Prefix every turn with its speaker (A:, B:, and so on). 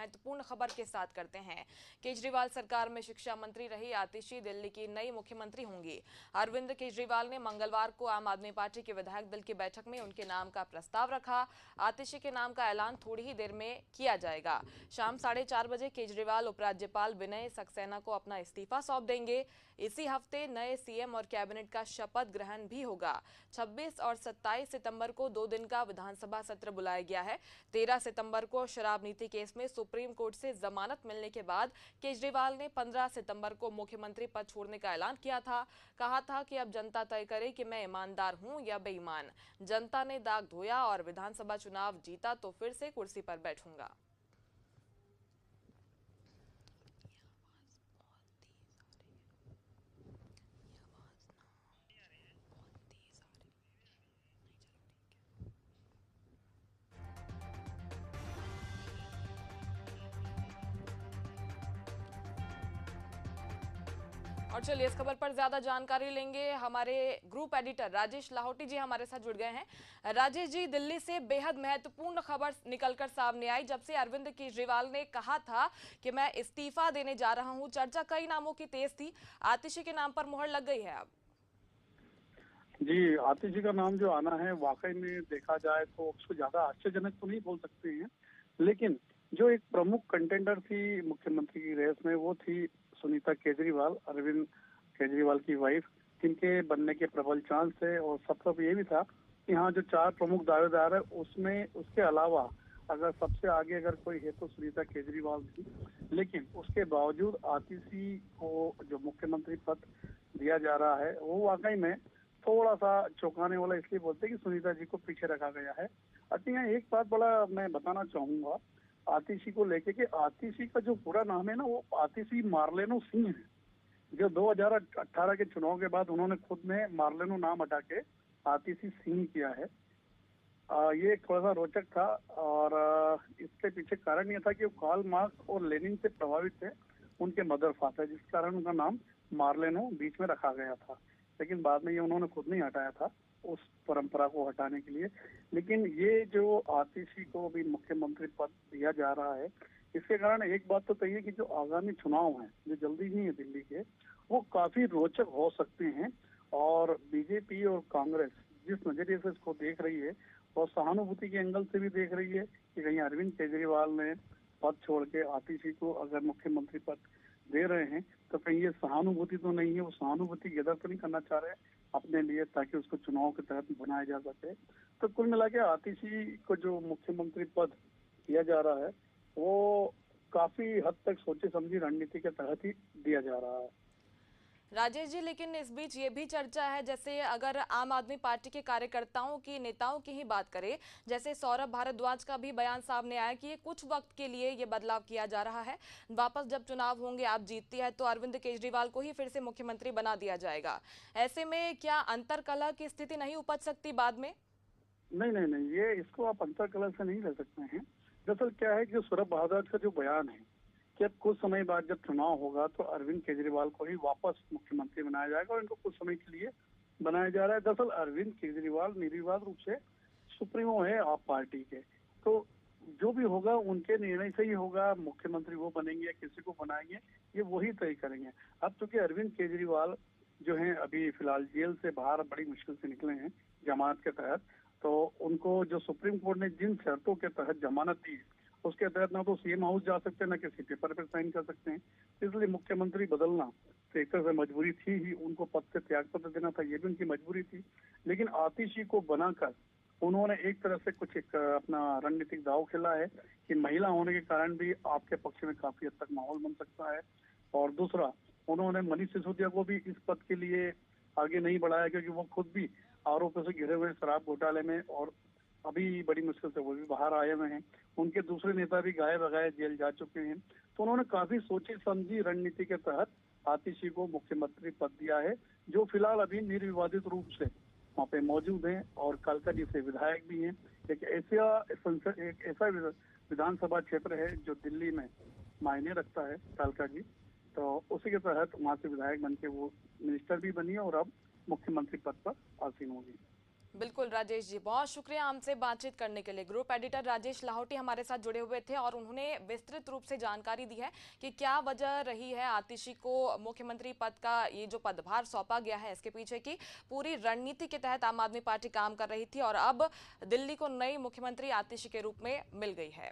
A: महत्वपूर्ण खबर के साथ करते हैं। केजरीवाल सरकार में शिक्षा मंत्री रही आतिशी दिल्ली की नई मुख्यमंत्री होंगी। अरविंद केजरीवाल ने मंगलवार को आम आदमी पार्टी के विधायक दल की बैठक में उनके नाम का प्रस्ताव रखा। आतिशी के नाम का ऐलान थोड़ी ही देर में किया जाएगा। शाम 4:30 बजे केजरीवाल उपराज्यपाल विनय सक्सेना को अपना इस्तीफा सौंप देंगे। इसी हफ्ते नए सीएम और कैबिनेट का शपथ ग्रहण भी होगा। 26 और 27 सितंबर को 2 दिन का विधानसभा सत्र बुलाया गया है। 13 सितंबर को शराब नीति केस में सुप्रीम कोर्ट से जमानत मिलने के बाद केजरीवाल ने 15 सितंबर को मुख्यमंत्री पद छोड़ने का ऐलान किया था। कहा था कि अब जनता तय करे कि मैं ईमानदार हूं या बेईमान। जनता ने दाग धोया और विधानसभा चुनाव जीता तो फिर से कुर्सी पर बैठूंगा। और चलिए इस खबर पर ज्यादा जानकारी लेंगे। हमारे ग्रुप एडिटर राजेश लाहौटी जी हमारे साथ जुड़ गए हैं। राजेश जी, दिल्ली से बेहद महत्वपूर्ण खबर निकलकर सामने आई जब से अरविंद केजरीवाल ने कहा था कि मैं इस्तीफा देने जा रहा हूं। चर्चा कई नामों की तेज थी, आतिशी के नाम पर मुहर लग गई है अब।
B: जी, आतिशी का नाम जो आना है वाकई में देखा जाए तो उसको ज्यादा आश्चर्यजनक तो नहीं बोल सकते हैं, लेकिन जो एक प्रमुख कंटेंडर थी मुख्यमंत्री की रेस में वो थी सुनीता केजरीवाल, अरविंद केजरीवाल की वाइफ, जिनके बनने के प्रबल चांस थे। और सबका ये भी था कि हाँ, जो 4 प्रमुख दावेदार है उसमें उसके अलावा अगर सबसे आगे अगर कोई है तो सुनीता केजरीवाल थी। लेकिन उसके बावजूद आतिशी को जो मुख्यमंत्री पद दिया जा रहा है वो वाकई में थोड़ा सा चौंकाने वाला इसलिए बोलते हैं कि सुनीता जी को पीछे रखा गया है। अच्छा, यहाँ एक बात बड़ा मैं बताना चाहूंगा आतिशी को लेके कि आतिशी का जो पूरा नाम है ना वो आतिशी मार्लेनो सिंह है। जो 2018 के चुनाव के बाद उन्होंने खुद ने मार्लेनो नाम हटा के आतिशी सिंह किया है। ये थोड़ा सा रोचक था। और इसके पीछे कारण ये था कि वो कार्ल मार्क्स और लेनिन से प्रभावित थे, उनके मदर फादर, जिस कारण उनका नाम मार्लेनो बीच में रखा गया था। लेकिन बाद में ये उन्होंने खुद नहीं हटाया था उस परंपरा को हटाने के लिए। लेकिन ये जो आतिशी को भी मुख्यमंत्री पद दिया जा रहा है, इसके कारण एक बात तो तय है कि जो आगामी चुनाव हैं जो जल्दी ही है दिल्ली के, वो काफी रोचक हो सकते हैं। और बीजेपी और कांग्रेस जिस नजरिए से इसको देख रही है और सहानुभूति के एंगल से भी देख रही है कि कहीं अरविंद केजरीवाल ने पद छोड़ के आतिशी को अगर मुख्यमंत्री पद दे रहे हैं तो कहीं ये सहानुभूति तो नहीं है, वो सहानुभूति गदर तो नहीं करना चाह रहे हैं अपने लिए ताकि उसको चुनाव के तहत बनाया जा सके। तो कुल मिला के आतिशी को जो मुख्यमंत्री पद दिया जा रहा है वो काफी हद तक सोची समझी रणनीति के तहत ही दिया जा रहा है।
A: राजेश जी, लेकिन इस बीच ये भी चर्चा है, जैसे अगर आम आदमी पार्टी के कार्यकर्ताओं की, नेताओं की ही बात करें, जैसे सौरभ भारद्वाज का भी बयान सामने आया कि ये कुछ वक्त के लिए ये बदलाव किया जा रहा है, वापस जब चुनाव होंगे, आप जीतती है तो अरविंद केजरीवाल को ही फिर से मुख्यमंत्री बना दिया जाएगा। ऐसे में क्या अंतरकलह की स्थिति नहीं उपज सकती बाद में?
B: नहीं नहीं नहीं, ये इसको आप अंतरकलह से नहीं ले सकते हैं। दरअसल क्या है कि सौरभ भारद्वाज का जो बयान है कि अब कुछ समय बाद जब चुनाव होगा तो अरविंद केजरीवाल को ही वापस मुख्यमंत्री बनाया जाएगा और इनको कुछ समय के लिए बनाया जा रहा है। दरअसल अरविंद केजरीवाल निर्विवाद रूप से सुप्रीमो है आप पार्टी के, तो जो भी होगा उनके निर्णय से ही होगा। मुख्यमंत्री वो बनेंगे या किसी को बनाएंगे ये वही तय करेंगे। अब चूंकि अरविंद केजरीवाल जो है अभी फिलहाल जेल से बाहर बड़ी मुश्किल से निकले हैं जमानत के तहत, तो उनको जो सुप्रीम कोर्ट ने जिन शर्तों के तहत जमानत दी है उसके तहत ना तो सीएम हाउस जा सकते हैं ना किसी पेपर पर साइन कर सकते हैं। इसलिए मुख्यमंत्री बदलना तो एक तरह से मजबूरी थी ही, उनको पद से त्यागपत्र देना था, ये भी उनकी मजबूरी थी। लेकिन आतिशी को बनाकर उन्होंने एक तरह से कुछ एक अपना रणनीतिक दाव खेला है कि महिला होने के कारण भी आपके पक्ष में काफी हद तक माहौल बन सकता है। और दूसरा, उन्होंने मनीष सिसोदिया को भी इस पद के लिए आगे नहीं बढ़ाया क्योंकि वो खुद भी आरोपों से घिरे हुए शराब घोटाले में और अभी बड़ी मुश्किल से वो भी बाहर आए हुए हैं। उनके दूसरे नेता भी गाये बगाए जेल जा चुके हैं। तो उन्होंने काफी सोची समझी रणनीति के तहत आतिशी को मुख्यमंत्री पद दिया है, जो फिलहाल अभी निर्विवादित रूप से वहाँ पे मौजूद हैं और कालका जी से विधायक भी हैं। एक ऐसा विधानसभा क्षेत्र है जो दिल्ली में मायने रखता है, कालका जी। तो उसी के तहत वहाँ से विधायक बन के वो मिनिस्टर भी बनी है और अब मुख्यमंत्री पद पर आसीन होगी।
A: बिल्कुल राजेश जी, बहुत शुक्रिया हमसे बातचीत करने के लिए। ग्रुप एडिटर राजेश लाहौटी हमारे साथ जुड़े हुए थे और उन्होंने विस्तृत रूप से जानकारी दी है कि क्या वजह रही है आतिशी को मुख्यमंत्री पद का ये जो पदभार सौंपा गया है। इसके पीछे की पूरी रणनीति के तहत आम आदमी पार्टी काम कर रही थी और अब दिल्ली को नई मुख्यमंत्री आतिशी के रूप में मिल गई है।